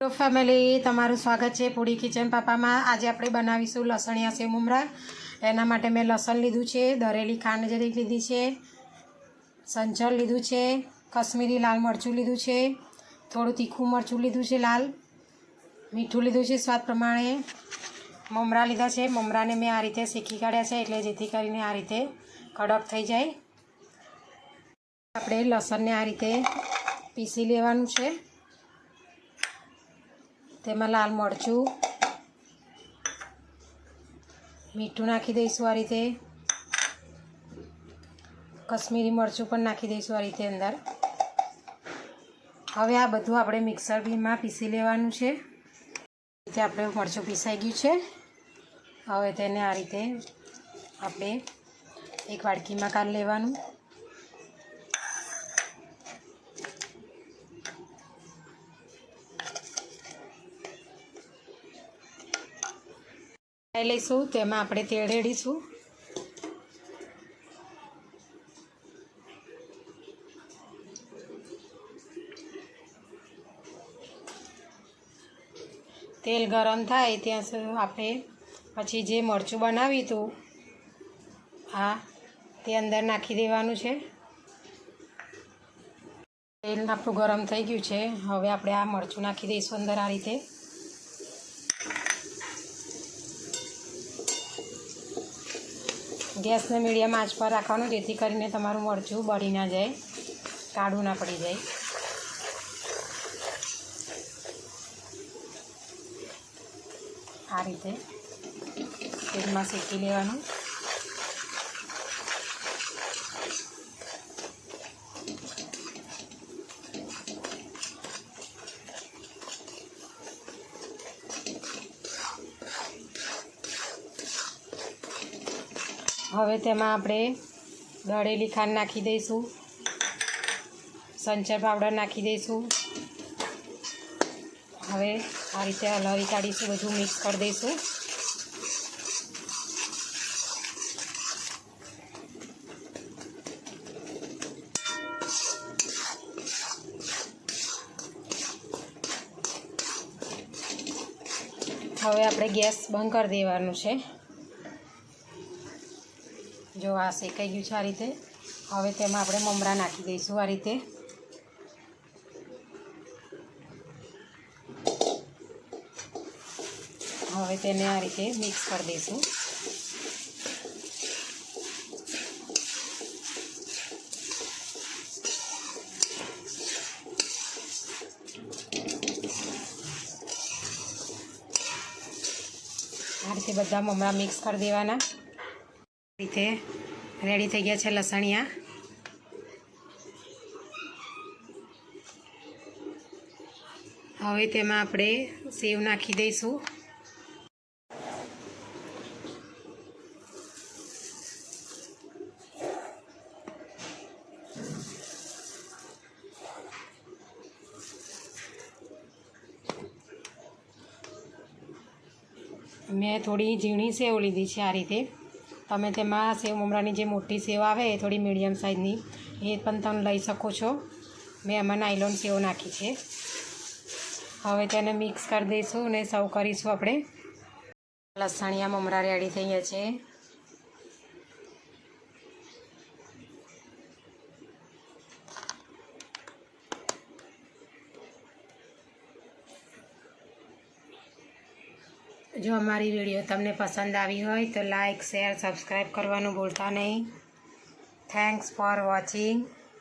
Hello family, તમારું સ્વાગત છે પૂડી કિચન પાપામાં। આજે આપણે બનાવીશું લસણિયા સેવ મમરા। એના માટે મેં લસણ લીધું છે, દરેલી ખાંડ જરીક લીધી છે, સંચળ લીધું છે, કશ્મીરી લાલ મરચું લીધું છે, થોડું તીખું મરચું લીધું છે લાલ, મીઠું લીધું છે સ્વાદ પ્રમાણે, મમરા લીધા છે। મમરાને મેં આ રીતે શેકી કાઢ્યા છે, એટલે જેથી કરીને આ રીતે કડક થઈ જાય। આપણે લસણને આ રીતે પીસી લેવાનું છે। તેમાં લાલ મરચું, મીઠું નાખી દઈશું આ રીતે, કશ્મીરી મરચું પણ નાખી દઈશું આ રીતે અંદર। હવે આ બધું આપણે મિક્સરમાં પીસી લેવાનું છે। રીતે આપણે મરચું પીસાઈ ગયું છે। હવે તેને આ રીતે આપણે એક વાડકીમાં કાઢી લેવાનું। લઈશું તેમાં આપણે તેલ રેડીશું। તેલ ગરમ થાય ત્યાં સુધી આપણે પછી જે મરચું બનાવ્યું હતું તે અંદર નાખી દેવાનું છે। તેલ આપણું ગરમ થઈ ગયું છે। હવે આપણે આ મરચું નાખી દઈશું અંદર આ રીતે। ગેસને મીડિયમ આંચ પર રાખવાનું, જેથી કરીને તમારું મરચું બળી ના જાય, કાળું ના પડી જાય। આ રીતે તેલમાં શેકી લેવાનું। હવે તેમાં આપણે દળેલી ખાંડ નાખી દઈશું, સંચળ પાવડર નાખી દઈશું। હવે આ રીતે હલાવી કાઢીશું, બધું મિક્સ કરી દઈશું। હવે આપણે ગેસ બંધ કરી દેવાનું છે। જો આ શેકાઈ ગયું છે આ રીતે। હવે તેમાં આપણે મમરા નાખી દઈશું આ રીતે। હવે તેને આ રીતે મિક્સ કરી દઈશું। આ રીતે બધા મમરા મિક્સ કરી દેવાના। રીતે રેડી થઈ ગયા છે લસણિયા। હવે તેમાં આપણે સેવ નાખી દઈશું। મેં થોડી ઝીણી સેવ લીધી છે આ રીતે। તમે તેમાં સેવ મમરાની જે મોટી સેવ આવે એ થોડી મીડિયમ સાઇઝની એ પણ તમે લઈ શકો છો। મેં એમાં નાયલોન સેવ નાખી છે। હવે તેને મિક્સ કરી દઈશું અને સર્વ કરીશું આપણે। લસણિયા મમરા રેડી થઈ ગયા છે। જો અમારી વિડીયો તમને પસંદ આવી હોય તો લાઇક, શેર, સબસ્ક્રાઈબ કરવાનું ભૂલતા નહીં। Thanks for watching.